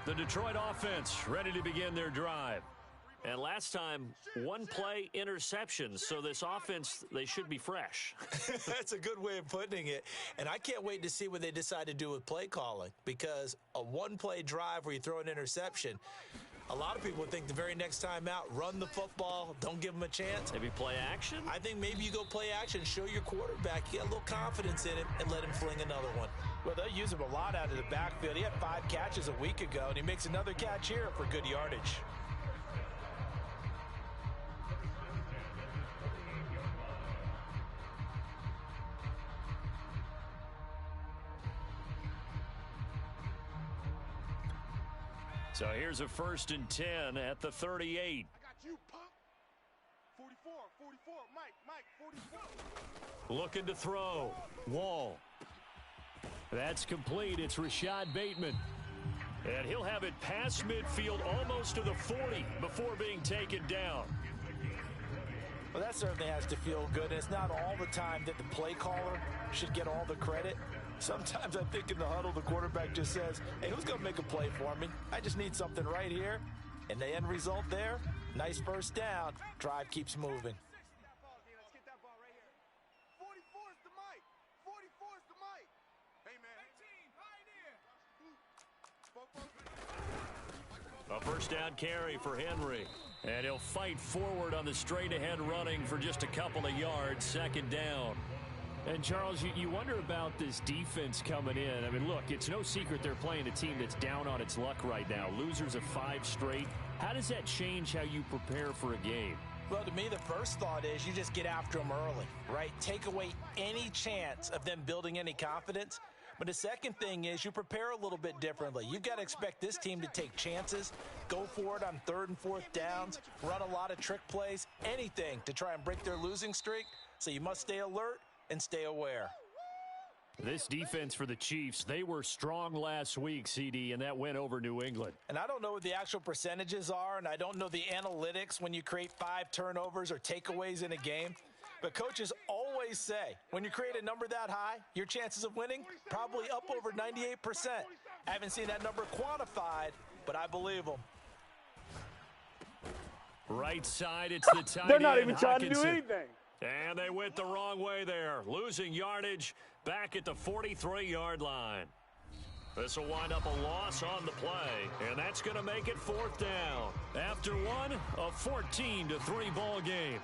The Detroit offense ready to begin their drive. And last time, one-play interception. So this offense, they should be fresh. That's a good way of putting it. And I can't wait to see what they decide to do with play calling, because a one-play drive where you throw an interception, a lot of people think the very next time out, run the football, don't give them a chance. Maybe play action? I think maybe you go play action, show your quarterback, get a little confidence in him, and let him fling another one. Well, they'll use him a lot out of the backfield. He had 5 catches a week ago, and he makes another catch here for good yardage. So here's a 1st and 10 at the 38. I got you, punk. 44, Mike, 44. Looking to throw. Wall. That's complete. It's Rashad Bateman. And he'll have it past midfield almost to the 40 before being taken down. Well, that certainly has to feel good. And it's not all the time that the play caller should get all the credit. Sometimes I think in the huddle, the quarterback just says, hey, who's going to make a play for me? I just need something right here. And the end result there, nice first down. Drive keeps moving. Let's get that ball right here. 44 is the mic. 44 is the mic. Hey, man. A first down carry for Henry. And he'll fight forward on the straight-ahead running for just a couple of yards. 2nd down. And, Charles, you wonder about this defense coming in. I mean, look, it's no secret they're playing a team that's down on its luck right now. Losers of 5 straight. How does that change how you prepare for a game? Well, to me, the first thought is you just get after them early, right? Take away any chance of them building any confidence. But the second thing is you prepare a little bit differently. You've got to expect this team to take chances, go for it on 3rd and 4th downs, run a lot of trick plays, anything to try and break their losing streak. So you must stay alert and stay aware. This defense for the Chiefs, they were strong last week, CD, and that went over New England. And I don't know what the actual percentages are, and I don't know the analytics when you create 5 turnovers or takeaways in a game. But coaches always say, when you create a number that high, your chances of winning probably up over 98%. I haven't seen that number quantified, but I believe them. Right side, it's the tight end. They're not even trying to do anything. And they went the wrong way there, losing yardage back at the 43-yard line. This will wind up a loss on the play, and that's going to make it 4th down. After one, a 14-3 ball game.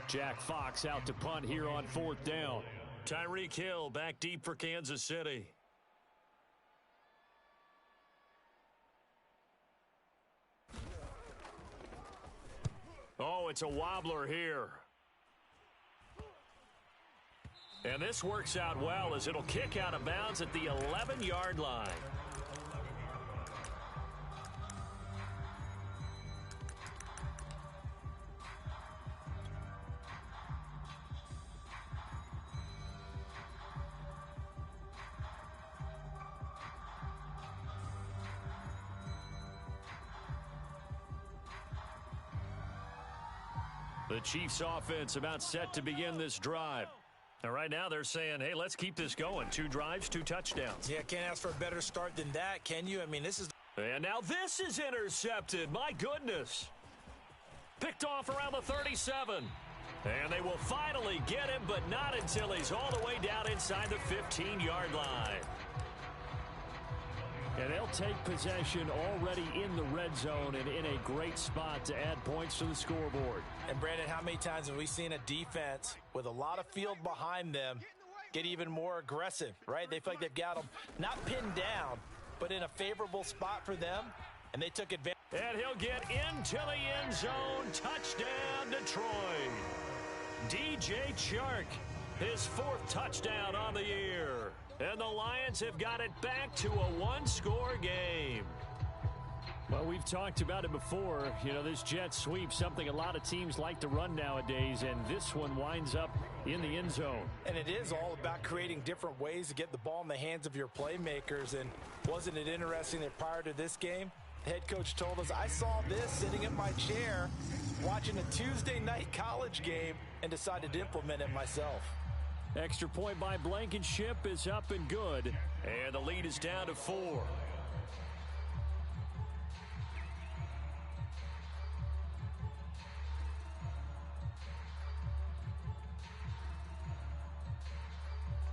Jack Fox out to punt here on 4th down. Tyreek Hill back deep for Kansas City. Oh, it's a wobbler here. And this works out well as it'll kick out of bounds at the 11-yard line. The Chiefs offense about set to begin this drive. And right now they're saying, hey, let's keep this going. 2 drives, 2 touchdowns. Yeah, can't ask for a better start than that, can you? I mean, this is... And now this is intercepted. My goodness. Picked off around the 37. And they will finally get him, but not until he's all the way down inside the 15-yard line. And they'll take possession already in the red zone and in a great spot to add points to the scoreboard. And, Brandon, how many times have we seen a defense with a lot of field behind them get even more aggressive, right? They feel like they've got them not pinned down, but in a favorable spot for them, and they took advantage. And he'll get into the end zone. Touchdown, Detroit. DJ Chark, his 4th touchdown on the year. And the Lions have got it back to a 1-score game. Well, we've talked about it before. You know, this jet sweep, something a lot of teams like to run nowadays, and this one winds up in the end zone. And it is all about creating different ways to get the ball in the hands of your playmakers. And wasn't it interesting that prior to this game, the head coach told us, I saw this sitting in my chair watching a Tuesday night college game and decided to implement it myself. Extra point by Blankenship is up and good. And the lead is down to 4.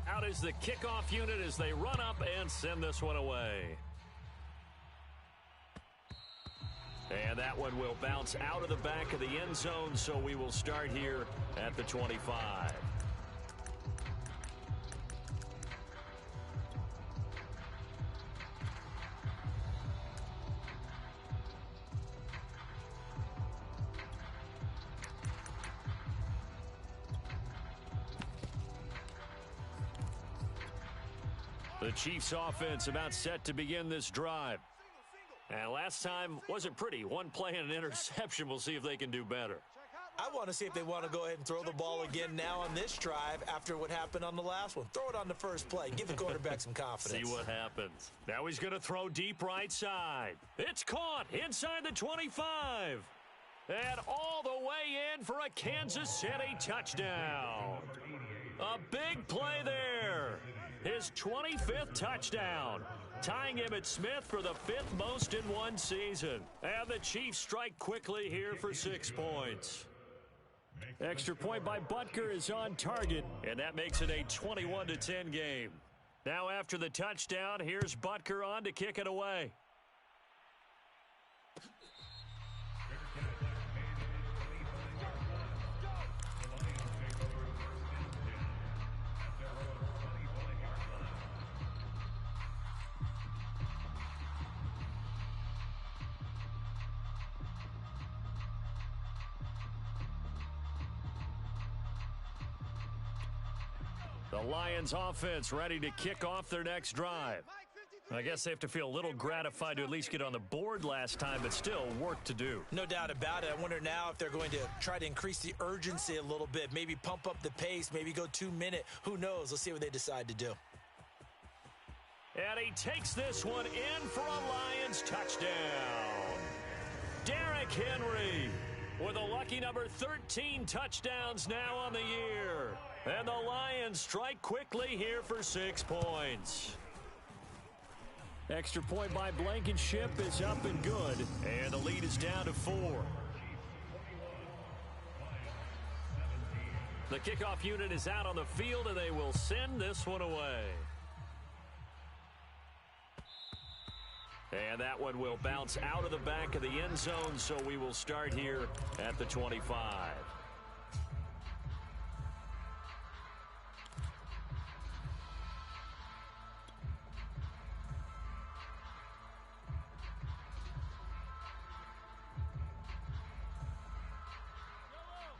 Out is the kickoff unit as they run up and send this one away. And that one will bounce out of the back of the end zone, so we will start here at the 25. The Chiefs offense about set to begin this drive. And last time wasn't pretty. One play and an interception. We'll see if they can do better. I want to see if they want to go ahead and throw the ball again now on this drive after what happened on the last one. Throw it on the first play. Give the quarterback some confidence. See what happens. Now he's going to throw deep right side. It's caught inside the 25. And all the way in for a Kansas City touchdown. A big play there. His 25th touchdown, tying Emmitt Smith for the 5th most in one season. And the Chiefs strike quickly here for 6 points. Extra point by Butker is on target, and that makes it a 21-10 game. Now after the touchdown, here's Butker on to kick it away. The Lions offense ready to kick off their next drive. I guess they have to feel a little gratified to at least get on the board last time, but still work to do. No doubt about it. I wonder now if they're going to try to increase the urgency a little bit, maybe pump up the pace, maybe go 2-minute. Who knows? Let's see what they decide to do. And he takes this one in for a Lions touchdown. Derrick Henry with a lucky number 13 touchdowns now on the year. And the Lions strike quickly here for 6 points. Extra point by Blankenship is up and good. And the lead is down to 4. The kickoff unit is out on the field, and they will send this one away. And that one will bounce out of the back of the end zone, so we will start here at the 25.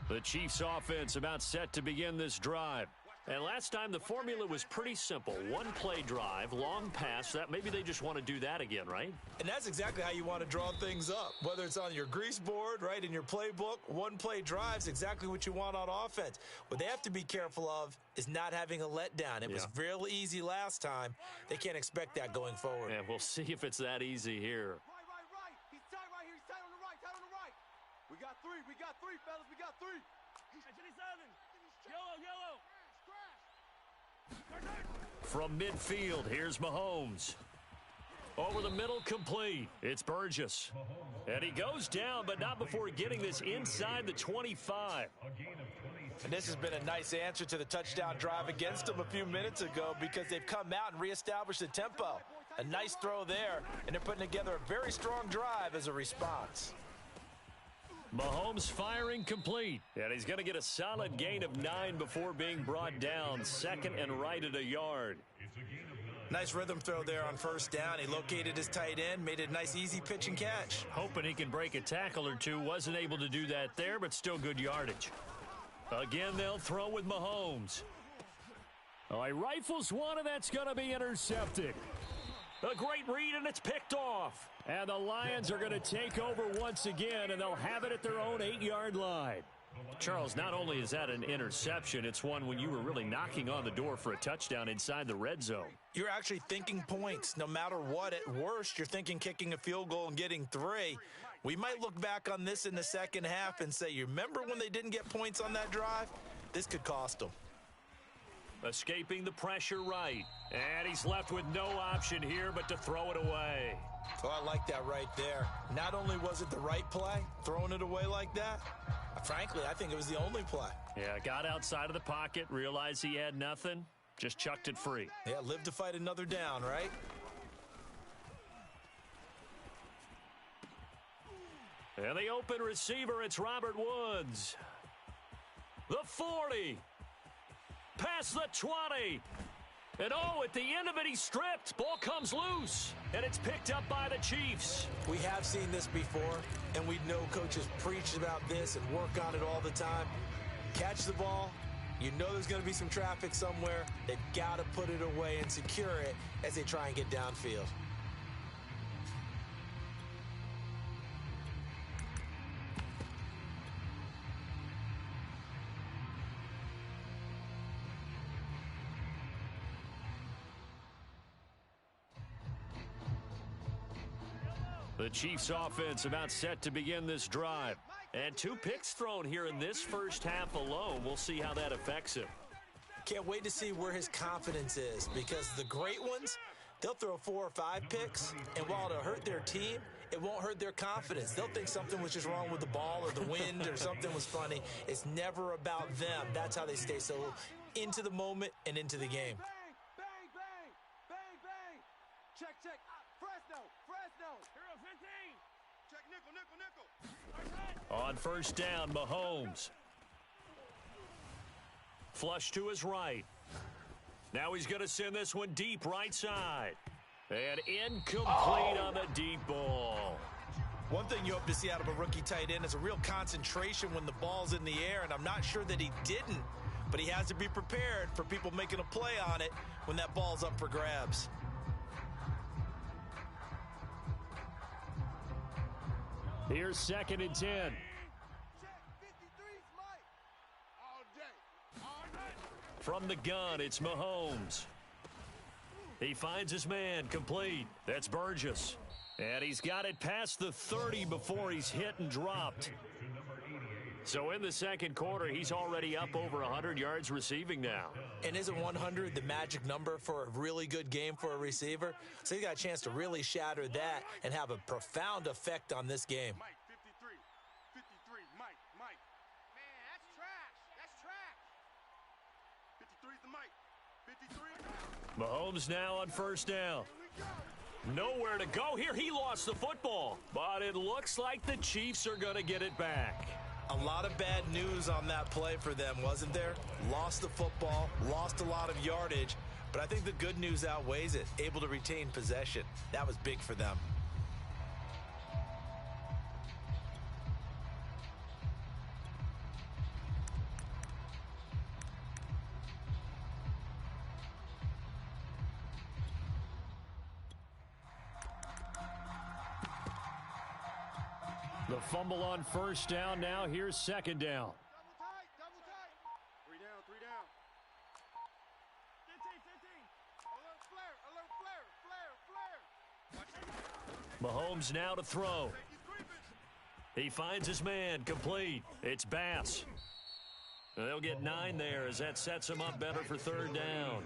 The Chiefs offense about set to begin this drive. And last time the formula was pretty simple. One play drive, long pass. That maybe they just want to do that again, right? And that's exactly how you want to draw things up. Whether it's on your grease board, right, in your playbook, one play drive's exactly what you want on offense. What they have to be careful of is not having a letdown. It was real easy last time. They can't expect that going forward. And we'll see if it's that easy here. Right. He's tight right here. He's tight on the right. Tight on the right. We got three, fellas. We got 3. Yellow. From midfield, here's Mahomes. Over the middle, complete. It's Burgess. And he goes down, but not before getting this inside the 25. And this has been a nice answer to the touchdown drive against them a few minutes ago because they've come out and reestablished the tempo. A nice throw there, and they're putting together a very strong drive as a response. Mahomes firing complete. And he's going to get a solid gain of 9 before being brought down. Second and right at a yard. Nice rhythm throw there on first down. He located his tight end, made it a nice easy pitch and catch. Hoping he can break a tackle or two. Wasn't able to do that there, but still good yardage. Again, they'll throw with Mahomes. Oh, he rifles one, and that's going to be intercepted. A great read, and it's picked off. And the Lions are going to take over once again, and they'll have it at their own 8-yard line. Charles, not only is that an interception, it's one when you were really knocking on the door for a touchdown inside the red zone. You're actually thinking points. No matter what, at worst, you're thinking kicking a field goal and getting 3. We might look back on this in the second half and say, you remember when they didn't get points on that drive? This could cost them. Escaping the pressure right. And he's left with no option here but to throw it away. Oh, I like that right there. Not only was it the right play, throwing it away like that, frankly, I think it was the only play. Yeah, got outside of the pocket, realized he had nothing, just chucked it free. Yeah, live to fight another down, right? And the open receiver, it's Robert Woods. The 40. Past the 20. And oh, at the end of it, he's stripped. Ball comes loose. And it's picked up by the Chiefs. We have seen this before, and we know coaches preach about this and work on it all the time. Catch the ball. You know there's going to be some traffic somewhere. They've got to put it away and secure it as they try and get downfield. The Chiefs offense about set to begin this drive. And 2 picks thrown here in this first half alone. We'll see how that affects him. Can't wait to see where his confidence is, because the great ones, they'll throw 4 or 5 picks, and while it'll hurt their team, it won't hurt their confidence. They'll think something was just wrong with the ball or the wind or something was funny. It's never about them. That's how they stay so into the moment and into the game. Bang, bang, bang, bang, bang. Check, check. Fresno, Fresno. Hero 15. Check nickel, nickel, nickel. On first down, Mahomes. Flush to his right. Now he's going to send this one deep right side. And incomplete on the deep ball. One thing you hope to see out of a rookie tight end is a real concentration when the ball's in the air, and I'm not sure that he didn't, but he has to be prepared for people making a play on it when that ball's up for grabs. Here's 2nd and 10. Check 53's Mike. All day. All day. From the gun, it's Mahomes. He finds his man, complete. That's Burgess. And he's got it past the 30 before he's hit and dropped. So in the second quarter, he's already up over 100 yards receiving now. And isn't 100 the magic number for a really good game for a receiver? So he got a chance to really shatter that and have a profound effect on this game. Mike, 53. 53, Mike, Mike. Man, that's trash. That's trash. 53's the Mike. 53. Mahomes now on first down. Nowhere to go here. He lost the football. But it looks like the Chiefs are going to get it back. A lot of bad news on that play for them, wasn't there? Lost the football, lost a lot of yardage, but I think the good news outweighs it. Able to retain possession. That was big for them. The fumble on first down. Now here's 2nd down. Double tight, double tight. 3 down, 3 down. 15, 15. Alert flare, flare, flare. Watch it. Mahomes now to throw. He's creeping. He finds his man, complete. It's Bass. They'll get 9 there as that sets him up better for 3rd down.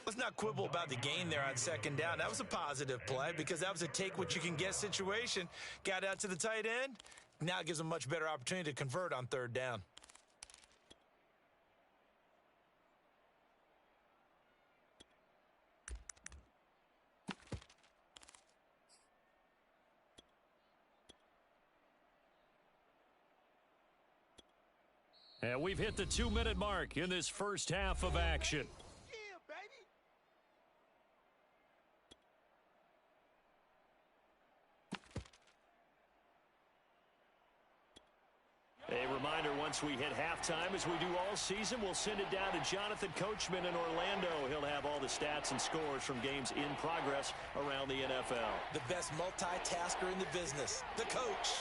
Let's not quibble about the gain there on 2nd down. That was a positive play because that was a take-what-you-can-get situation. Got out to the tight end. Now it gives them a much better opportunity to convert on 3rd down. And we've hit the 2-minute mark in this first half of action. Yeah, baby. A reminder, once we hit halftime, as we do all season, we'll send it down to Jonathan Coachman in Orlando. He'll have all the stats and scores from games in progress around the NFL. The best multitasker in the business, the coach.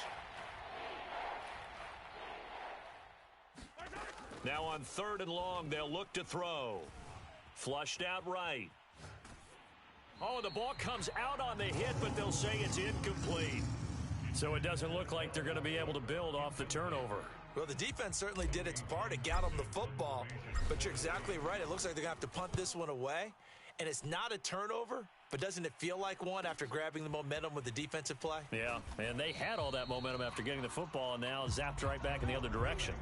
Now on 3rd and long, they'll look to throw. Flushed out right. Oh, the ball comes out on the hit, but they'll say it's incomplete. So it doesn't look like they're going to be able to build off the turnover. Well, the defense certainly did its part to get them the football. But you're exactly right. It looks like they're going to have to punt this one away. And it's not a turnover, but doesn't it feel like one after grabbing the momentum with the defensive play? Yeah, and they had all that momentum after getting the football, and now zapped right back in the other direction.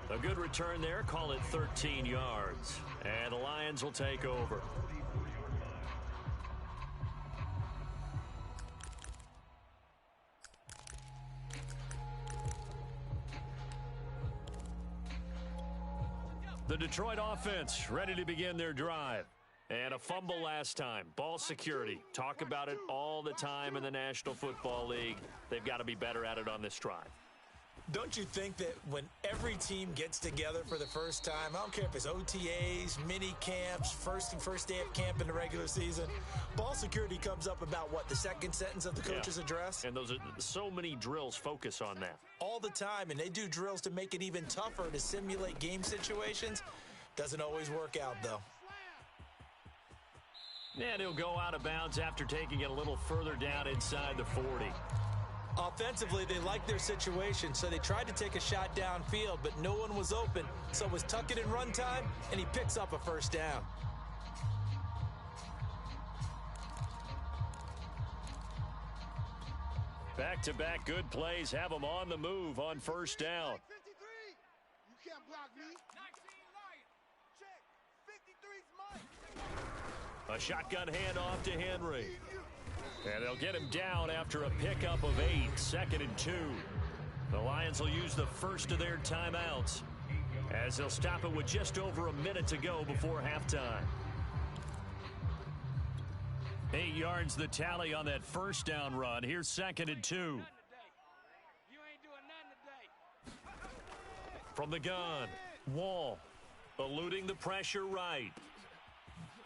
A good return there. Call it 13 yards. And the Lions will take over. The Detroit offense ready to begin their drive. And a fumble last time. Ball security. Talk about it all the time in the National Football League. They've got to be better at it on this drive. Don't you think that when every team gets together for the first time, I don't care if it's OTAs, mini camps, first day of camp in the regular season, ball security comes up about, what, the second sentence of the coach's address? And those are so many drills focus on that. All the time, and they do drills to make it even tougher to simulate game situations. Doesn't always work out, though. And he'll go out of bounds after taking it a little further down inside the 40. Offensively, they liked their situation, so they tried to take a shot downfield, but no one was open, so it was tuck it in run time, and he picks up a first down. Back-to-back good plays have them on the move on first down. 53. You can't block me. 19 Lions. Check. 53's mine. A shotgun handoff to Henry. And they'll get him down after a pickup of 8, 2nd and 2. The Lions will use the first of their timeouts as they'll stop it with just over a minute to go before halftime. 8 yards the tally on that first down run. Here's 2nd and 2. From the gun, Wall eluding the pressure right.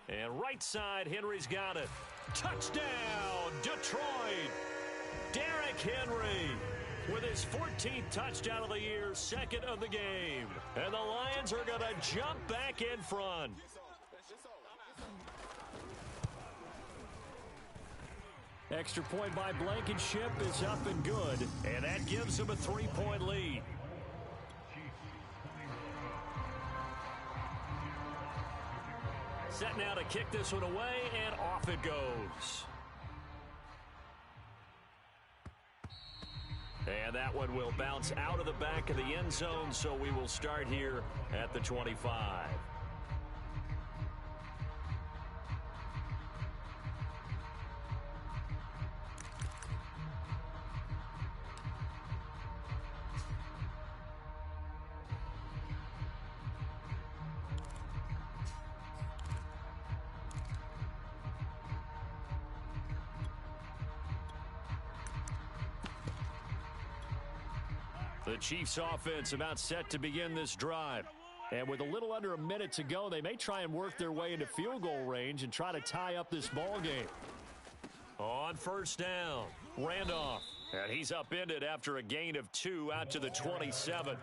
And right side, Henry's got it. Touchdown, Detroit! Derrick Henry with his 14th touchdown of the year, 2nd of the game. And the Lions are going to jump back in front. Extra point by Blankenship is up and good. And that gives them a 3-point lead. Set now to kick this one away, and off it goes. And that one will bounce out of the back of the end zone, so we will start here at the 25. The Chiefs offense about set to begin this drive. And with a little under a minute to go, they may try and work their way into field goal range and try to tie up this ball game. On first down, Randolph. And he's upended after a gain of 2 out to the 27.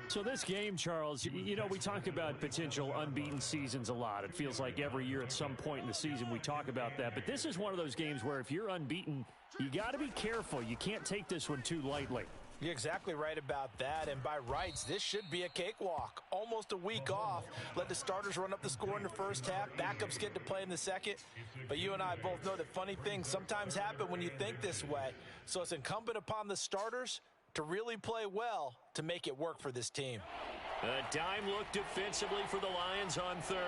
So this game, Charles, you know, we talk about potential unbeaten seasons a lot. It feels like every year at some point in the season we talk about that. But this is one of those games where if you're unbeaten, you got to be careful. You can't take this one too lightly. You're exactly right about that, and by rights, this should be a cakewalk. Almost a week off. Let the starters run up the score in the first half. Backups get to play in the second. But you and I both know that funny things sometimes happen when you think this way. So it's incumbent upon the starters to really play well to make it work for this team. A dime look defensively for the Lions on third.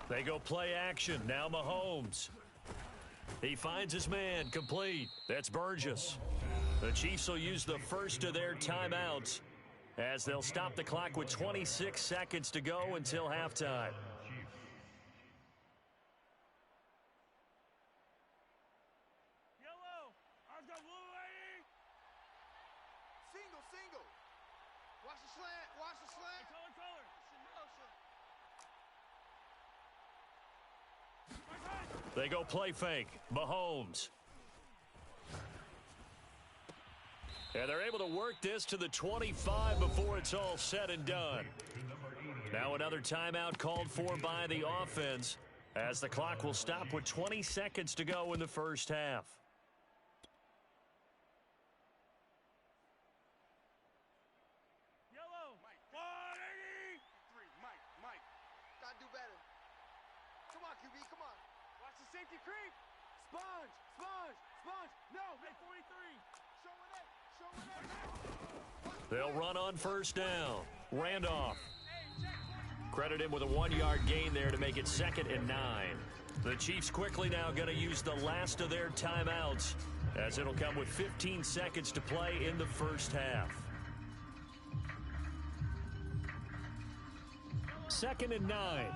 They go play action. Now Mahomes. He finds his man complete. That's Burgess. The Chiefs will use the first of their timeouts as they'll stop the clock with 26 seconds to go until halftime. Yellow. I've got blue lady. Single. Watch the slant. Color. They go play fake. Mahomes. And they're able to work this to the 25 before it's all said and done. Now another timeout called for by the offense as the clock will stop with 20 seconds to go in the first half. Yellow. 180. Mike. Gotta do better. Come on, QB, come on. Watch the safety creep. Sponge. No, make 43. They'll run on first down. Randolph. Credit him with a 1-yard gain there to make it 2nd and 9. The Chiefs quickly now going to use the last of their timeouts as it'll come with 15 seconds to play in the first half. 2nd and 9. Hey,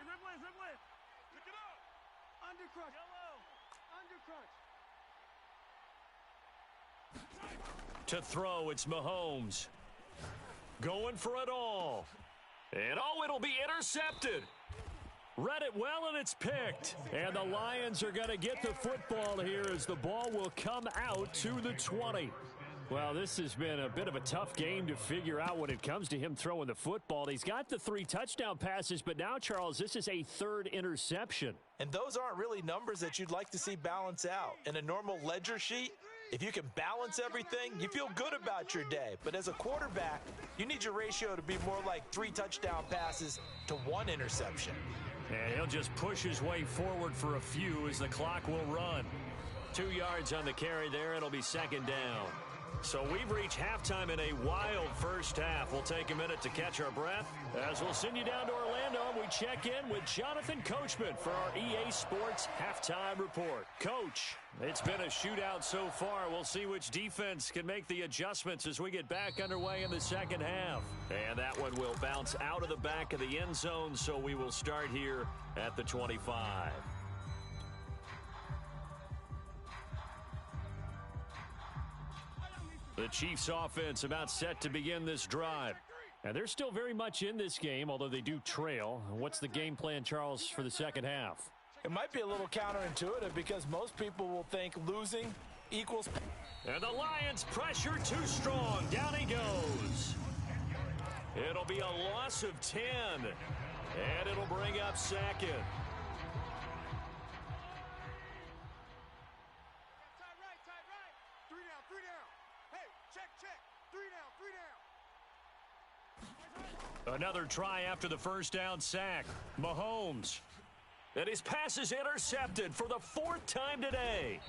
Ripley. Pick it up. Undercrush. Yellow. Undercrush. To throw, it's Mahomes. Going for it all. And it'll be intercepted. Read it well, and it's picked. And the Lions are going to get the football here as the ball will come out to the 20. Well, this has been a bit of a tough game to figure out when it comes to him throwing the football. He's got the 3 touchdown passes, but now, Charles, this is a 3rd interception. And those aren't really numbers that you'd like to see balance out. In a normal ledger sheet, if you can balance everything, you feel good about your day. But as a quarterback, you need your ratio to be more like 3 touchdown passes to 1 interception. And he'll just push his way forward for a few as the clock will run. 2 yards on the carry there. It'll be 2nd down. So we've reached halftime in a wild first half. We'll take a minute to catch our breath as we'll send you down to Orlando and we check in with Jonathan Coachman for our EA Sports Halftime Report. Coach, it's been a shootout so far. We'll see which defense can make the adjustments as we get back underway in the second half. And that one will bounce out of the back of the end zone, so we will start here at the 25. The Chiefs offense about set to begin this drive. And they're still very much in this game, although they do trail. What's the game plan, Charles, for the second half? It might be a little counterintuitive because most people will think losing equals. And the Lions pressure too strong. Down he goes. It'll be a loss of 10. And it'll bring up 2nd. Another try after the first down sack. Mahomes. And his pass is intercepted for the 4th time today.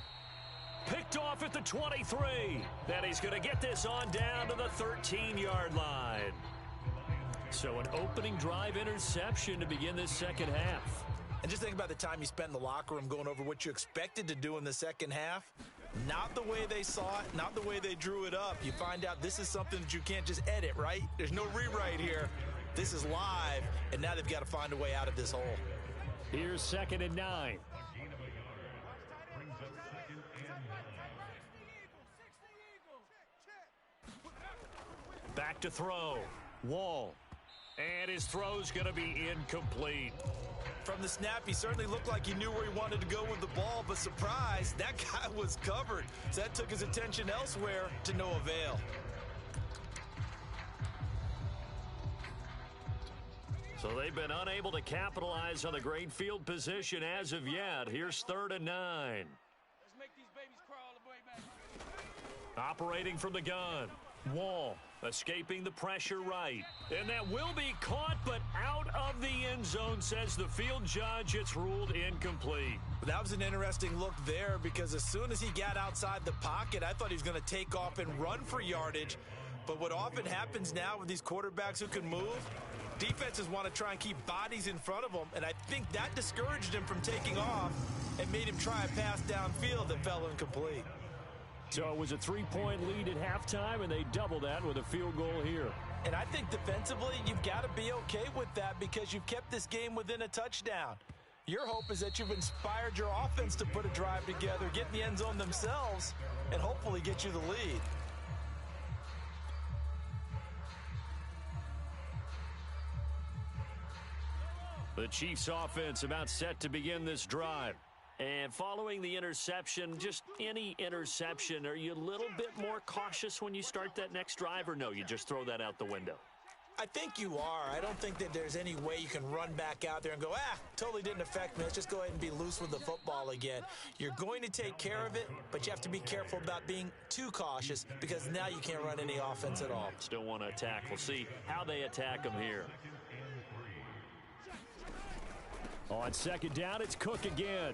Picked off at the 23. And he's going to get this on down to the 13-yard line. So an opening drive interception to begin this second half. And just think about the time you spent in the locker room going over what you expected to do in the second half. Not the way they saw it, not the way they drew it up. You find out this is something that you can't just edit, right? There's no rewrite here. This is live, and now they've got to find a way out of this hole. Here's 2nd and 9. Back to throw. Wall. And his throw's going to be incomplete. From the snap, he certainly looked like he knew where he wanted to go with the ball, but surprise, that guy was covered. So that took his attention elsewhere to no avail. So they've been unable to capitalize on the great field position as of yet. Here's 3rd and 9. Let's make these babies crawl the way back. Operating from the gun. Wall escaping the pressure right. And that will be caught, but out of the end zone, says the field judge. It's ruled incomplete. That was an interesting look there because as soon as he got outside the pocket, I thought he was going to take off and run for yardage. But what often happens now with these quarterbacks who can move, defenses want to try and keep bodies in front of them, and I think that discouraged him from taking off and made him try a pass downfield that fell incomplete. So it was a 3-point lead at halftime, and they doubled that with a field goal here. And I think defensively, you've got to be okay with that because you've kept this game within a touchdown. Your hope is that you've inspired your offense to put a drive together, get in the end zone themselves, and hopefully get you the lead. The Chiefs offense about set to begin this drive. And following the interception, just any interception, are you a little bit more cautious when you start that next drive, or no, you just throw that out the window? I think you are. I don't think that there's any way you can run back out there and go, totally didn't affect me. Let's just go ahead and be loose with the football again. You're going to take care of it, but you have to be careful about being too cautious because now you can't run any offense at all. Still want to attack. We'll see how they attack them here. On second down, it's Cook again.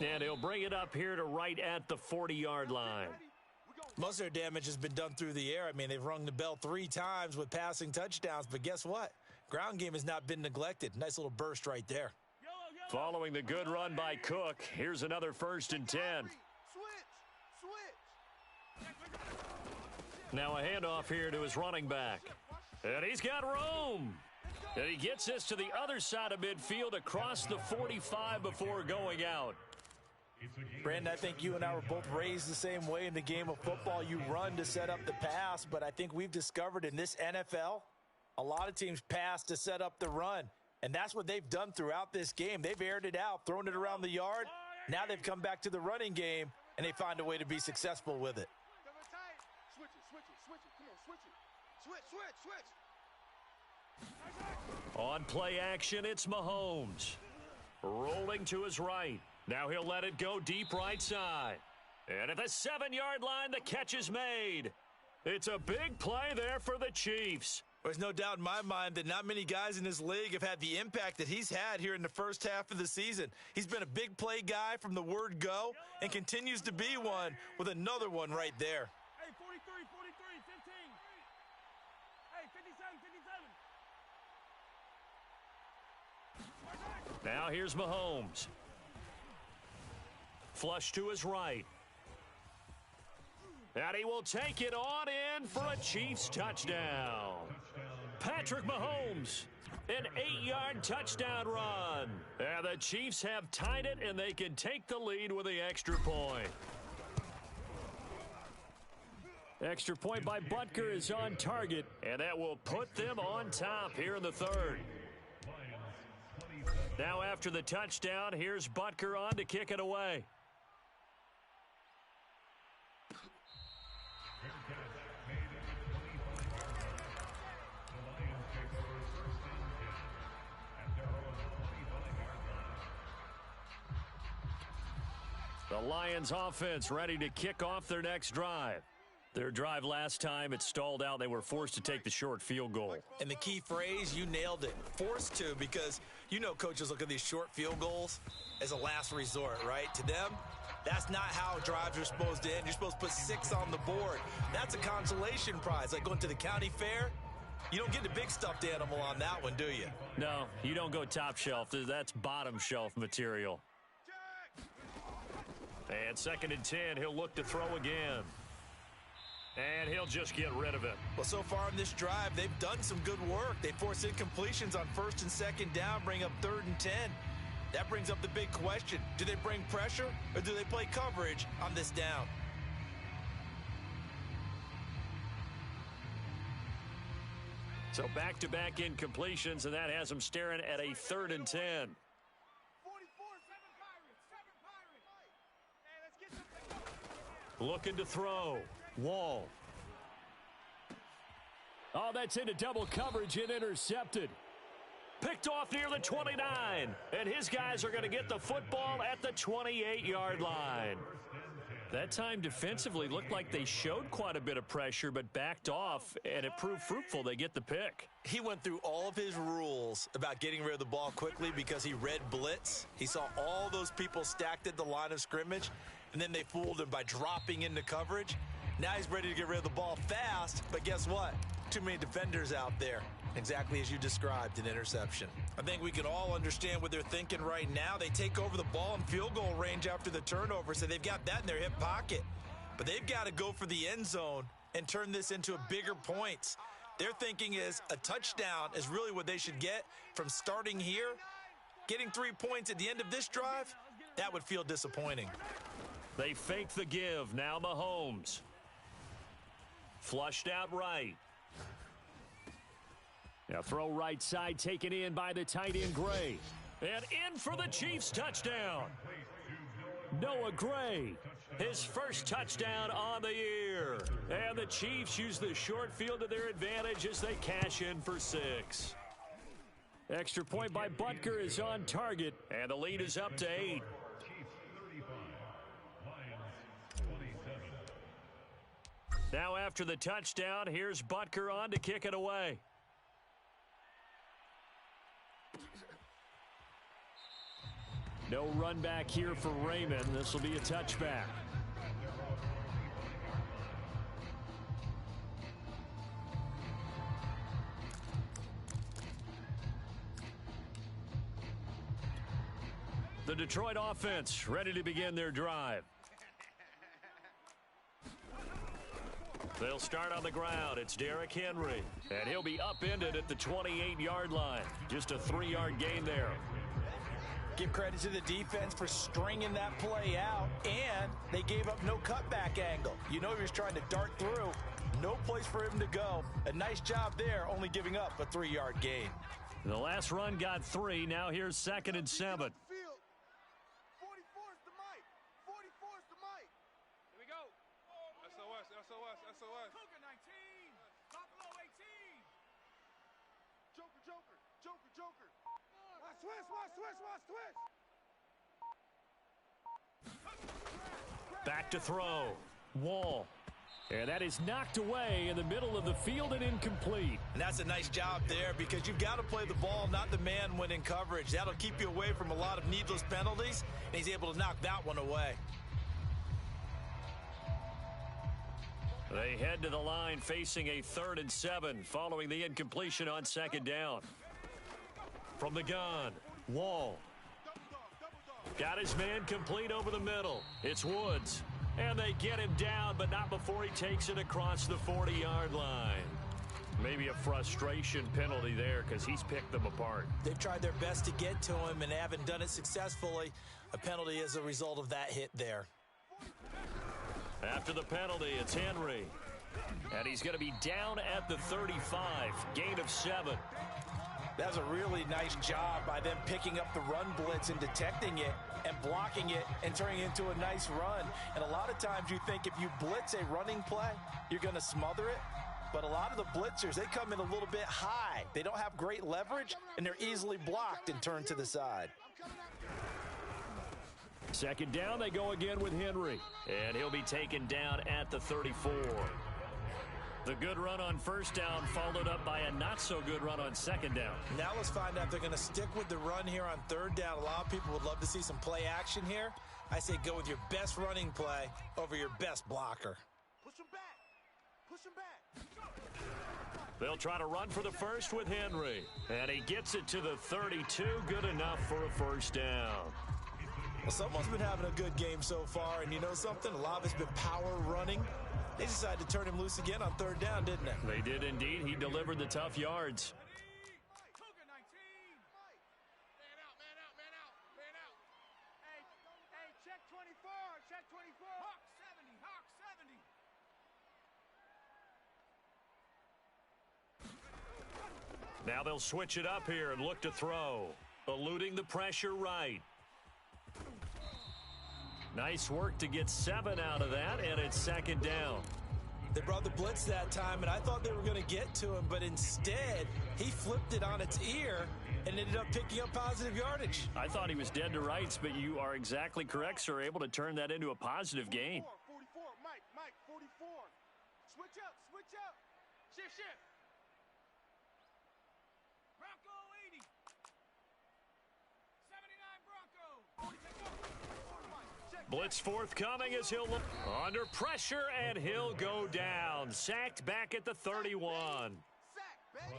And he'll bring it up here to right at the 40-yard line. Most of their damage has been done through the air. I mean, they've rung the bell 3 times with passing touchdowns, but guess what? Ground game has not been neglected. Nice little burst right there. Following the good run by Cook, here's another 1st and 10. Now a handoff here to his running back. And he's got room. And he gets this to the other side of midfield across the 45 before going out. Brandon, I think you and I were both raised the same way in the game of football. You run to set up the pass, but I think we've discovered in this NFL, a lot of teams pass to set up the run. And that's what they've done throughout this game. They've aired it out, thrown it around the yard. Now they've come back to the running game, and they find a way to be successful with it. Switch it. Come on, switch. On play action, it's Mahomes. Rolling to his right. Now he'll let it go deep right side. And at the 7-yard line, the catch is made. It's a big play there for the Chiefs. There's no doubt in my mind that not many guys in this league have had the impact that he's had here in the first half of the season. He's been a big play guy from the word go and continues to be one with another one right there. Hey, 43, 15. Hey, 57. Now here's Mahomes. Flush to his right. And he will take it on in for a Chiefs touchdown. Patrick Mahomes, an 8-yard touchdown run. And the Chiefs have tied it, and they can take the lead with the extra point. Extra point by Butker is on target, and that will put them on top here in the 3rd. Now after the touchdown, here's Butker on to kick it away. The Lions offense ready to kick off their next drive. Their drive last time, it stalled out. They were forced to take the short field goal. And the key phrase, you nailed it, forced to, because you know coaches look at these short field goals as a last resort, right? To them, that's not how drives are supposed to end. You're supposed to put 6 on the board. That's a consolation prize, like going to the county fair. You don't get the big stuffed animal on that one, do you? No, you don't go top shelf. That's bottom shelf material. And 2nd and 10, he'll look to throw again. And he'll just get rid of it. Well, so far in this drive, they've done some good work. They force incompletions on 1st and 2nd down, bring up 3rd and 10. That brings up the big question. Do they bring pressure or do they play coverage on this down? So back-to-back incompletions, and that has them staring at a 3rd and 10. 44, 7 Pirates. Hey, let's get some. Looking to throw. Wall. Oh, that's into double coverage and intercepted. Picked off near the 29. And his guys are going to get the football at the 28-yard line. That time defensively looked like they showed quite a bit of pressure but backed off, and it proved fruitful. They get the pick. He went through all of his rules about getting rid of the ball quickly because he read blitz. He saw all those people stacked at the line of scrimmage, and then they fooled him by dropping into coverage. Now he's ready to get rid of the ball fast, but guess what? Too many defenders out there. Exactly as you described, an interception. I think we can all understand what they're thinking right now. They take over the ball in field goal range after the turnover, so they've got that in their hip pocket. but they've got to go for the end zone and turn this into a bigger points. Their thinking is a touchdown is really what they should get from starting here. Getting 3 points at the end of this drive, that would feel disappointing. They fake the give. Now Mahomes. Flushed out right. Now throw right side taken in by the tight end Gray. And in for the Chiefs touchdown. Noah Gray, his first touchdown on the year. And the Chiefs use the short field to their advantage as they cash in for 6. Extra point by Butker is on target, and the lead is up to 8. Now after the touchdown, here's Butker on to kick it away. No run back here for Raymond. This will be a touchback. The Detroit offense ready to begin their drive. They'll start on the ground. It's Derrick Henry, and he'll be upended at the 28-yard line. Just a 3-yard gain there. Give credit to the defense for stringing that play out, and they gave up no cutback angle. You know he was trying to dart through. No place for him to go. A nice job there, only giving up a 3-yard gain. The last run got 3. Now here's 2nd and 7. Back to throw. Wall. And that is knocked away in the middle of the field and incomplete. And that's a nice job there because you've got to play the ball, not the man when in coverage. That'll keep you away from a lot of needless penalties, and he's able to knock that one away. They head to the line facing a 3rd and 7 following the incompletion on 2nd down. From the gun, Wall. Got his man complete over the middle. It's Woods. And they get him down, but not before he takes it across the 40-yard line. Maybe a frustration penalty there because he's picked them apart. They've tried their best to get to him and haven't done it successfully. A penalty as a result of that hit there. After the penalty, it's Henry. And he's going to be down at the 35. Gain of 7. That was a really nice job by them picking up the run blitz and detecting it and blocking it and turning it into a nice run. And a lot of times you think if you blitz a running play, you're going to smother it. But a lot of the blitzers, they come in a little bit high. They don't have great leverage, and they're easily blocked and turned to the side. 2nd down, they go again with Henry. And he'll be taken down at the 34. The good run on 1st down followed up by a not-so-good run on 2nd down. Now let's find out if they're going to stick with the run here on 3rd down. A lot of people would love to see some play action here. I say go with your best running play over your best blocker. Push him back. Push him back. They'll try to run for the 1st with Henry. And he gets it to the 32. Good enough for a 1st down. Well, someone's been having a good game so far, and you know something? A lot of it's been power running. They decided to turn him loose again on 3rd down, didn't they? They did indeed. He delivered the tough yards. Cougar 19. Man out, man out, man out, man out. Hey, check 24, check 24. Hawk 70, Hawk 70. Now they'll switch it up here and look to throw. Eluding the pressure right. Nice work to get 7 out of that, and it's 2nd down. They brought the blitz that time, and I thought they were going to get to him, but instead, he flipped it on its ear and ended up picking up positive yardage. I thought he was dead to rights, but you are exactly correct, sir. Able to turn that into a positive gain. 44, Mike, 44. Switch up. Shift. Bronco 80. 79 Bronco. Blitz forthcoming as he'll look under pressure, and he'll go down. Sacked back at the 31.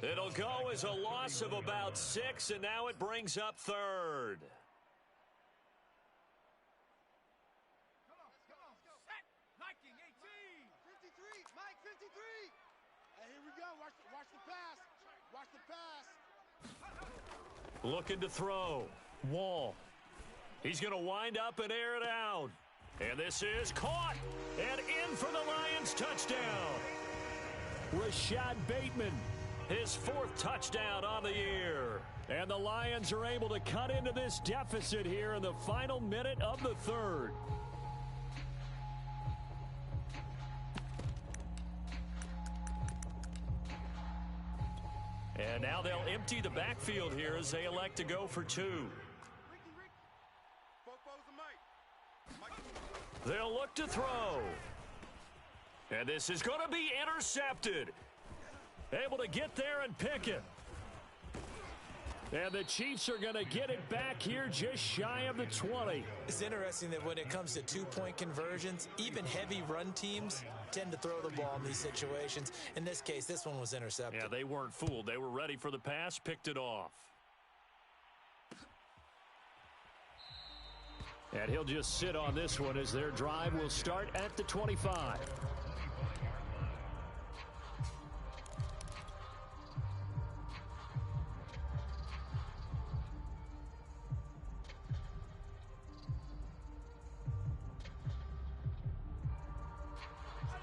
It'll go as a loss of about 6, and now it brings up 3rd. the pass. Watch the pass. Looking to throw. Wall. He's going to wind up and air it out. And this is caught and in for the Lions touchdown. Rashad Bateman, his 4th touchdown on the year. And the Lions are able to cut into this deficit here in the final minute of the 3rd. And now they'll empty the backfield here as they elect to go for 2. They'll look to throw. And this is going to be intercepted. Able to get there and pick it. And the Chiefs are going to get it back here just shy of the 20. It's interesting that when it comes to 2-point conversions, even heavy run teams tend to throw the ball in these situations. In this case, this one was intercepted. Yeah, they weren't fooled. They were ready for the pass, picked it off. And he'll just sit on this one as their drive will start at the 25.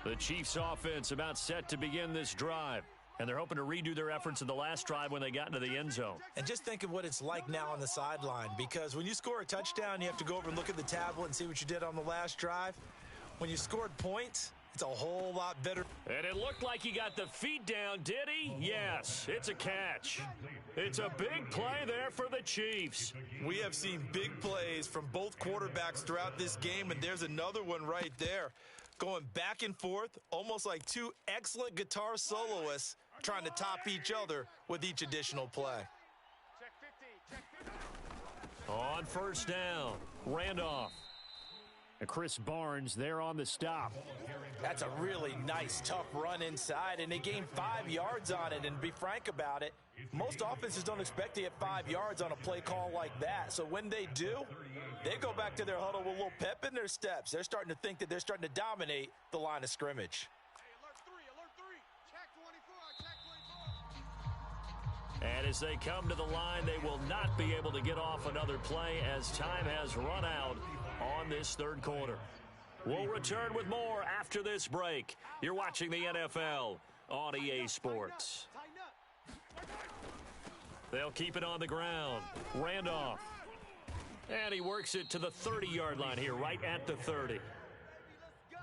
The Chiefs offense about set to begin this drive. And they're hoping to redo their efforts in the last drive when they got into the end zone. And just think of what it's like now on the sideline, because when you score a touchdown, you have to go over and look at the tablet and see what you did on the last drive. When you scored points, it's a whole lot better. And it looked like he got the feet down, did he? Yes, it's a catch. It's a big play there for the Chiefs. We have seen big plays from both quarterbacks throughout this game, and there's another one right there. Going back and forth, almost like 2 excellent guitar soloists trying to top each other with each additional play. Check 50. Check 50. On first down, Randolph. And Chris Barnes there on the stop. That's a really nice, tough run inside, and they gained 5 yards on it. And to be frank about it, most offenses don't expect to get 5 yards on a play call like that. So when they do, they go back to their huddle with a little pep in their steps. They're starting to think that they're starting to dominate the line of scrimmage. Alert 3. Check 24. Check 24. And as they come to the line, they will not be able to get off another play as time has run out on this 3rd quarter. We'll return with more after this break. You're watching the NFL on EA Sports. They'll keep it on the ground. Randolph. And he works it to the 30-yard line here, right at the 30.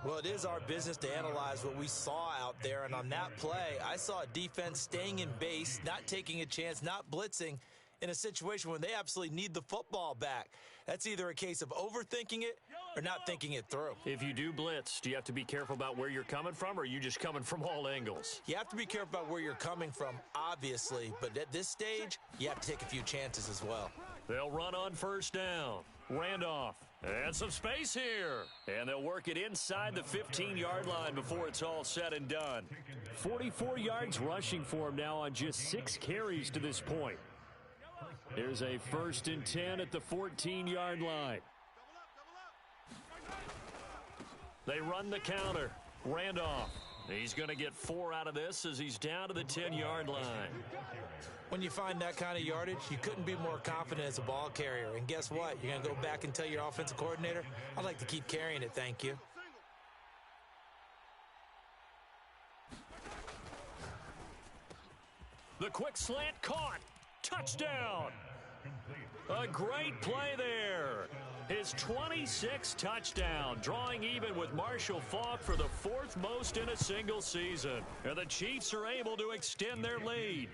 Well, it is our business to analyze what we saw out there, and on that play, I saw a defense staying in base, not taking a chance, not blitzing in a situation when they absolutely need the football back. That's either a case of overthinking it or not thinking it through. If you do blitz, do you have to be careful about where you're coming from, or are you just coming from all angles? You have to be careful about where you're coming from, obviously, but at this stage, you have to take a few chances as well. They'll run on first down. Randolph. And some space here. And they'll work it inside the 15-yard line before it's all said and done. 44 yards rushing for him now on just 6 carries to this point. There's a 1st and 10 at the 14-yard line. They run the counter. Randolph. He's going to get 4 out of this as he's down to the 10-yard line. When you find that kind of yardage, you couldn't be more confident as a ball carrier. And guess what? You're going to go back and tell your offensive coordinator, I'd like to keep carrying it, thank you. The quick slant caught. Touchdown. A great play there. His 26th touchdown, drawing even with Marshall Faulk for the 4th most in a single season. And the Chiefs are able to extend their lead.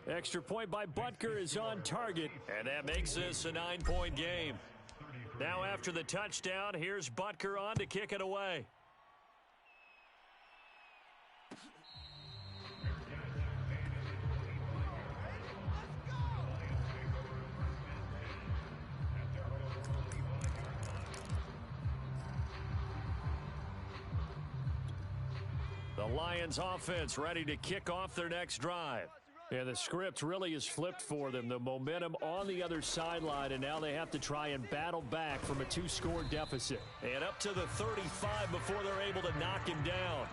Extra point by Butker is on target, and that makes this a 9-point game. Now after the touchdown, here's Butker on to kick it away. The Lions offense ready to kick off their next drive. Yeah, the script really is flipped for them. The momentum on the other sideline, and now they have to try and battle back from a 2-score deficit. And up to the 35 before they're able to knock him down.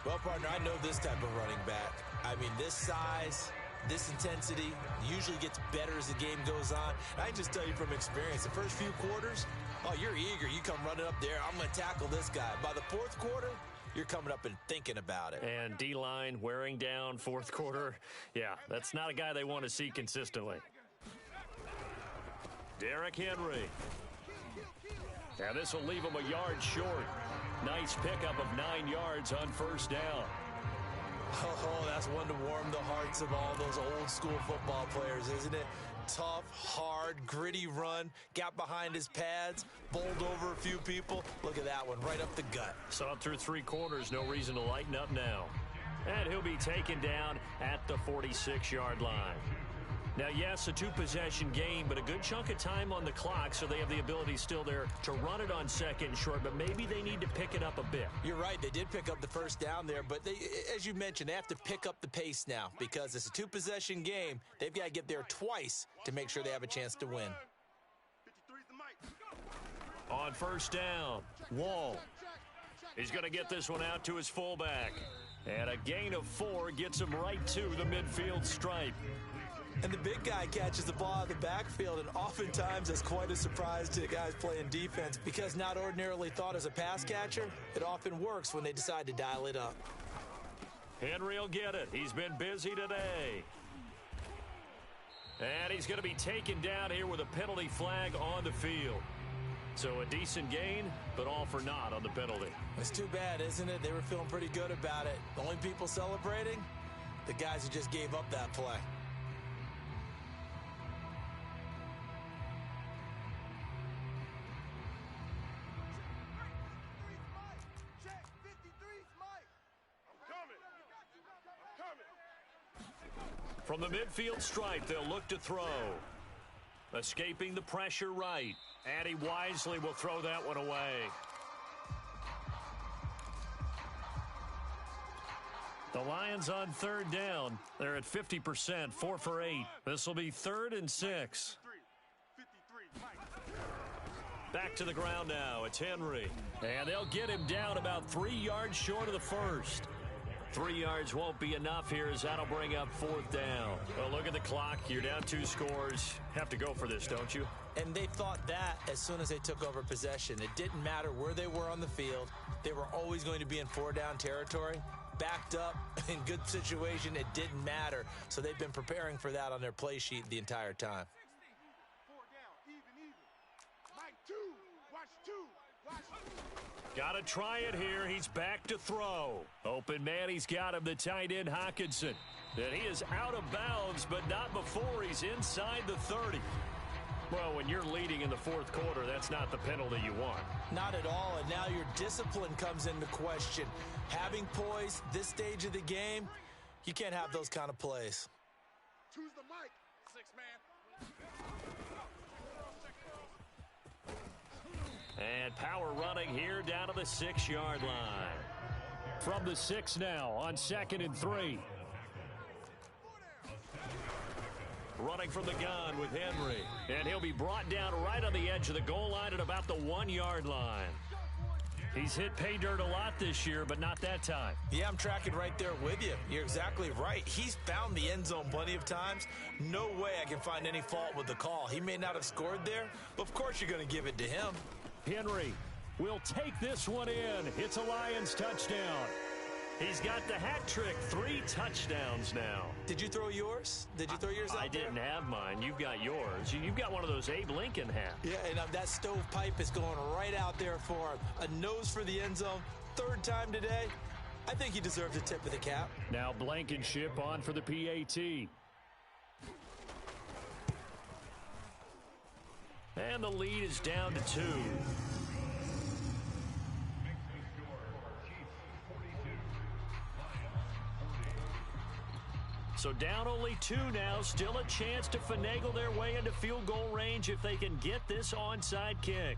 Well, partner, I know this type of running back. I mean, this size, this intensity usually gets better as the game goes on. And I can just tell you from experience, the first few quarters, oh, you're eager. You come running up there, I'm going to tackle this guy. By the fourth quarter, you're coming up and thinking about it. And D-line wearing down fourth quarter. Yeah, that's not a guy they want to see consistently. Derrick Henry. And this will leave him a yard short. Nice pickup of 9 yards on first down. Oh, that's one to warm the hearts of all those old school football players, isn't it? Tough, hard, gritty run, got behind his pads, bowled over a few people. Look at that one, right up the gut. Saw it through 3 quarters, no reason to lighten up now. And he'll be taken down at the 46-yard line. Now, yes, a 2-possession game, but a good chunk of time on the clock, so they have the ability still there to run it on second and short, but maybe they need to pick it up a bit. You're right. They did pick up the first down there, but they, as you mentioned, they have to pick up the pace now because it's a 2-possession game. They've got to get there twice to make sure they have a chance to win. On first down, Wall. He's going to get this one out to his fullback. And a gain of 4 gets him right to the midfield stripe. And the big guy catches the ball out of the backfield, and oftentimes that's quite a surprise to the guys playing defense because not ordinarily thought as a pass catcher, it often works when they decide to dial it up. Henry will get it. He's been busy today. And he's going to be taken down here with a penalty flag on the field. So a decent gain, but all for naught on the penalty. It's too bad, isn't it? They were feeling pretty good about it. The only people celebrating, the guys who just gave up that play. From the midfield stripe, they'll look to throw. Escaping the pressure right. And he wisely will throw that one away. The Lions on third down. They're at 50%, 4 for 8. This will be 3rd and 6. Back to the ground now. It's Henry. And they'll get him down about 3 yards short of the first. 3 yards won't be enough here as that'll bring up 4th down. Well, look at the clock. You're down 2 scores. Have to go for this, don't you? And they thought that as soon as they took over possession. It didn't matter where they were on the field. They were always going to be in 4-down territory. Backed up, in good situation, it didn't matter. So they've been preparing for that on their play sheet the entire time. 4 down, even. Mike 2, watch 2, watch 2. Got to try it here. He's back to throw. Open man, he's got him, the tight end Hockenson. And he is out of bounds, but not before he's inside the 30. Well, when you're leading in the 4th quarter, that's not the penalty you want. Not at all, and now your discipline comes into question. Having poise this stage of the game, you can't have those kind of plays. Choose the mic, 6-man. And power running here down to the 6-yard line. From the 6 now on 2nd and 3. Running from the gun with Henry. And he'll be brought down right on the edge of the goal line at about the 1-yard line. He's hit pay dirt a lot this year, but not that time. Yeah, I'm tracking right there with you. You're exactly right. He's found the end zone plenty of times. No way I can find any fault with the call. He may not have scored there, but of course you're going to give it to him. Henry will take this one in. It's a Lions touchdown. He's got the hat trick, 3 touchdowns now. Did you throw yours? Did you throw yours out I there? didn't have mine. You've got yours. You've got one of those Abe Lincoln hats. Yeah, and that stovepipe is going right out there for him. A nose for the end zone. 3rd time today. I think he deserves a tip of the cap. Now Blankenship on for the PAT. And the lead is down to 2. So down only 2 now. Still a chance to finagle their way into field goal range if they can get this onside kick.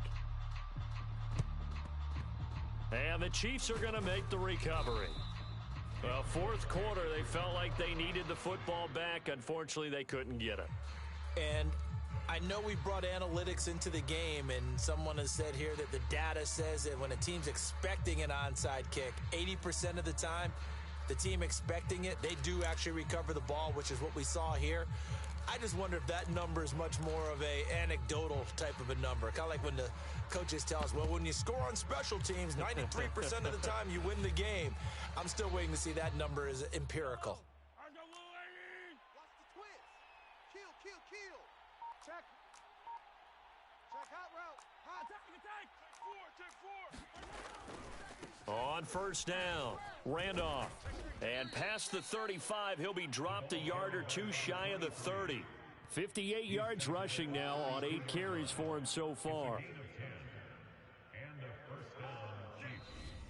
And the Chiefs are going to make the recovery. Well, 4th quarter, they felt like they needed the football back. Unfortunately, they couldn't get it. And I know we brought analytics into the game, and someone has said here that the data says that when a team's expecting an onside kick, 80% of the time, the team expecting it, they do actually recover the ball, which is what we saw here. I just wonder if that number is much more of a anecdotal type of a number. Kind of like when the coaches tell us, well, when you score on special teams, 93% of the time you win the game. I'm still waiting to see that number is empirical. Watch the twist. Kill. Check. Hot route. Hot attack. Take four. On first down, Randolph. And past the 35, he'll be dropped a yard or two shy of the 30. 58 yards rushing now on 8 carries for him so far.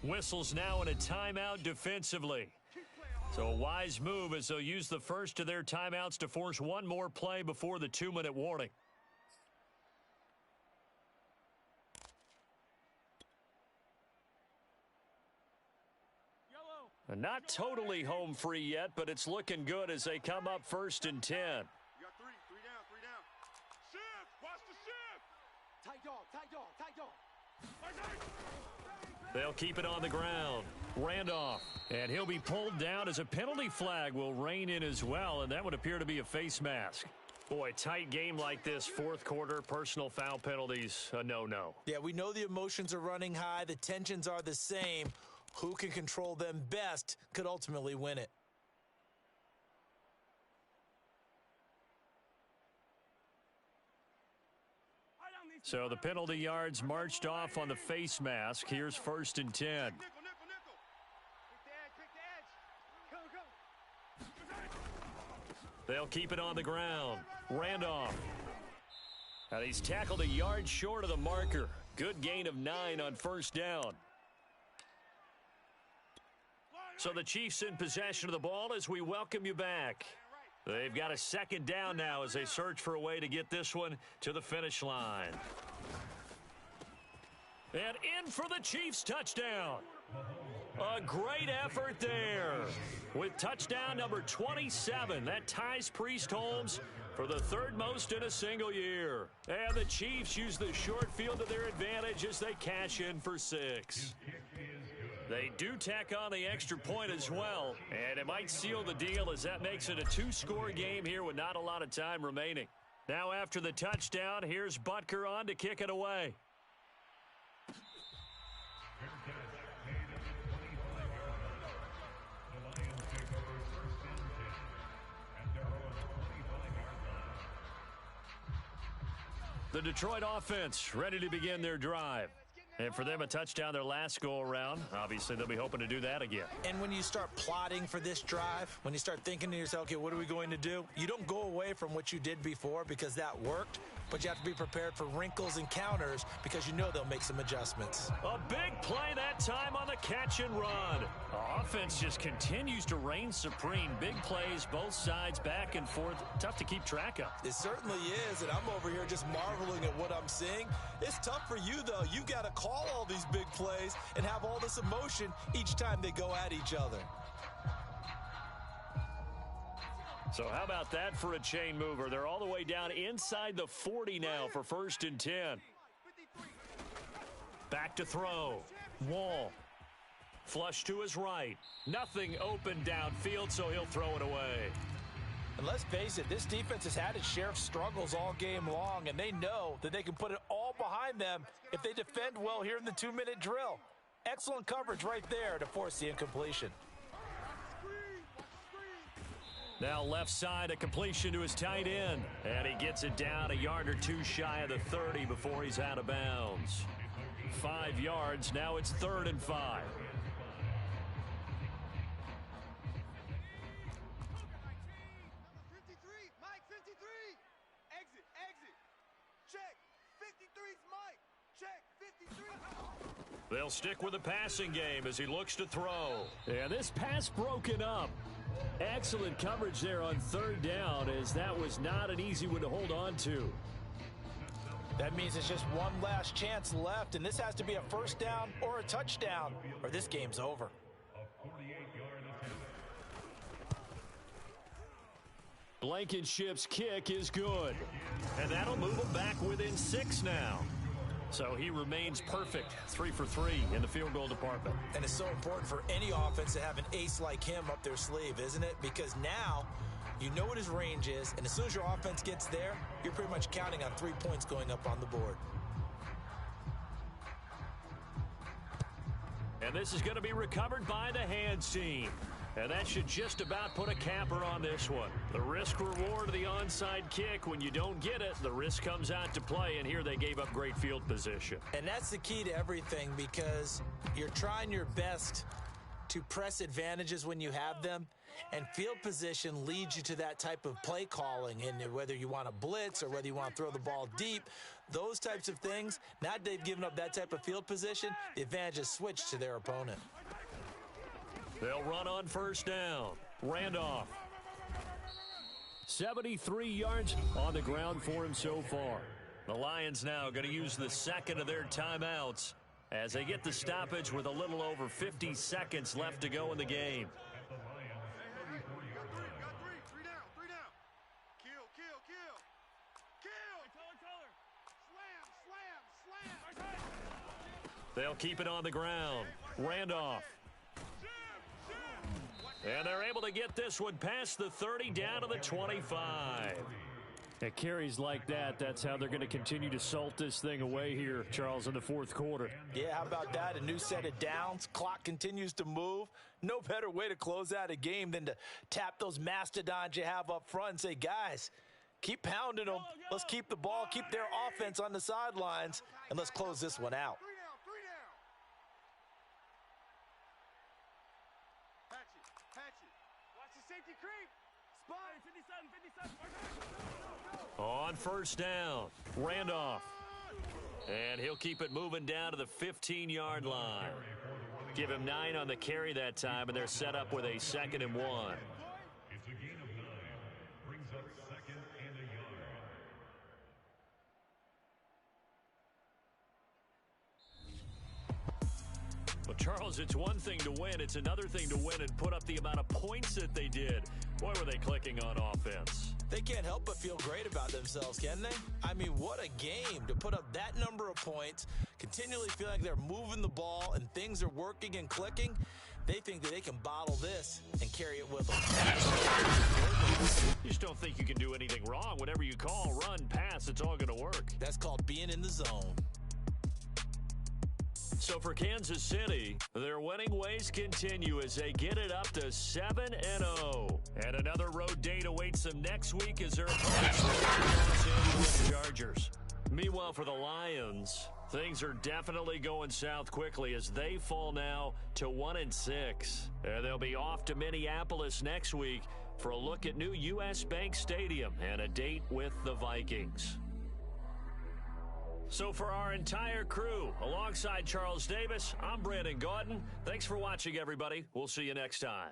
Whistles now in a timeout defensively. So a wise move as they'll use the first of their timeouts to force one more play before the 2-minute warning. Not totally home free yet, but it's looking good as they come up 1st and 10. You got three down. Shift, watch the shift. Tight dog. They'll keep it on the ground. Randolph, and he'll be pulled down as a penalty flag will rein in as well, and that would appear to be a face mask. Boy, tight game like this, 4th quarter, personal foul penalties, a no-no. Yeah, we know the emotions are running high. The tensions are the same. Who can control them best could ultimately win it. So the penalty yards marched off on the face mask. Here's 1st and 10. Nickel. They'll keep it on the ground. Randolph. Now he's tackled a yard short of the marker. Good gain of 9 on 1st down. So the Chiefs in possession of the ball as we welcome you back. They've got a 2nd down now as they search for a way to get this one to the finish line. And in for the Chiefs touchdown. A great effort there. With touchdown number 27, that ties Priest Holmes for the 3rd most in a single year. And the Chiefs use the short field to their advantage as they cash in for 6. They do tack on the extra point as well, and it might seal the deal as that makes it a 2-score game here with not a lot of time remaining. Now after the touchdown, here's Butker on to kick it away. The Detroit offense ready to begin their drive. And for them, a touchdown their last go-around. Obviously, they'll be hoping to do that again. And when you start plotting for this drive, when you start thinking to yourself, okay, what are we going to do? You don't go away from what you did before because that worked, but you have to be prepared for wrinkles and counters because you know they'll make some adjustments. A big play that time on the catch and run. The offense just continues to reign supreme. Big plays, both sides, back and forth. Tough to keep track of. It certainly is, and I'm over here just marveling at what I'm seeing. It's tough for you, though. You got to call all these big plays and have all this emotion each time they go at each other. So how about that for a chain mover? They're all the way down inside the 40 now for 1st and 10. Back to throw. Wall. Flush to his right. Nothing open downfield, so he'll throw it away. And let's face it, this defense has had its share of struggles all game long, and they know that they can put it all behind them if they defend well here in the 2-minute drill. Excellent coverage right there to force the incompletion. Now left side, a completion to his tight end. And he gets it down a yard or two shy of the 30 before he's out of bounds. 5 yards, now it's 3rd and 5. They'll stick with the passing game as he looks to throw. And this pass broken up. Excellent coverage there on 3rd down as that was not an easy one to hold on to. That means it's just one last chance left, and this has to be a 1st down or a touchdown, or this game's over. Blankenship's kick is good. And that'll move him back within 6 now. So he remains perfect, 3 for 3 in the field goal department. And it's so important for any offense to have an ace like him up their sleeve, isn't it? Because now you know what his range is, and as soon as your offense gets there, you're pretty much counting on 3 points going up on the board. And this is going to be recovered by the hands team. And that should just about put a capper on this one. The risk-reward of the onside kick, when you don't get it, the risk comes out to play, and here they gave up great field position. And that's the key to everything, because you're trying your best to press advantages when you have them, and field position leads you to that type of play calling, and whether you want to blitz or whether you want to throw the ball deep, those types of things, now that they've given up that type of field position, the advantage is switched to their opponent. They'll run on first down. Randolph. 73 yards on the ground for him so far. The Lions now going to use the second of their timeouts as they get the stoppage with a little over 50 seconds left to go in the game. They'll keep it on the ground. Randolph. And they're able to get this one past the 30 down to the 25. At carries like that, that's how they're going to continue to salt this thing away here, Charles, in the fourth quarter. Yeah, how about that? A new set of downs. Clock continues to move. No better way to close out a game than to tap those mastodons you have up front and say, guys, keep pounding them. Let's keep the ball, keep their offense on the sidelines, and let's close this one out. On first down, Randolph. And he'll keep it moving down to the 15-yard line. Give him 9 on the carry that time, and they're set up with a 2nd and 1. It's a gain of 9. Brings up 2nd and a yard. Well, Charles, it's one thing to win. It's another thing to win and put up the amount of points that they did. Boy, were they clicking on offense. They can't help but feel great about themselves, can they? I mean, what a game to put up that number of points, continually feel like they're moving the ball and things are working and clicking. They think that they can bottle this and carry it with them. You just don't think you can do anything wrong. Whatever you call, run, pass, it's all going to work. That's called being in the zone. So for Kansas City, their winning ways continue as they get it up to 7-0. And another road date awaits them next week as their opponents will be the Los Angeles Chargers. Meanwhile, for the Lions, things are definitely going south quickly as they fall now to 1-6. And they'll be off to Minneapolis next week for a look at new U.S. Bank Stadium and a date with the Vikings. So for our entire crew, alongside Charles Davis, I'm Brandon Gaudin. Thanks for watching, everybody. We'll see you next time.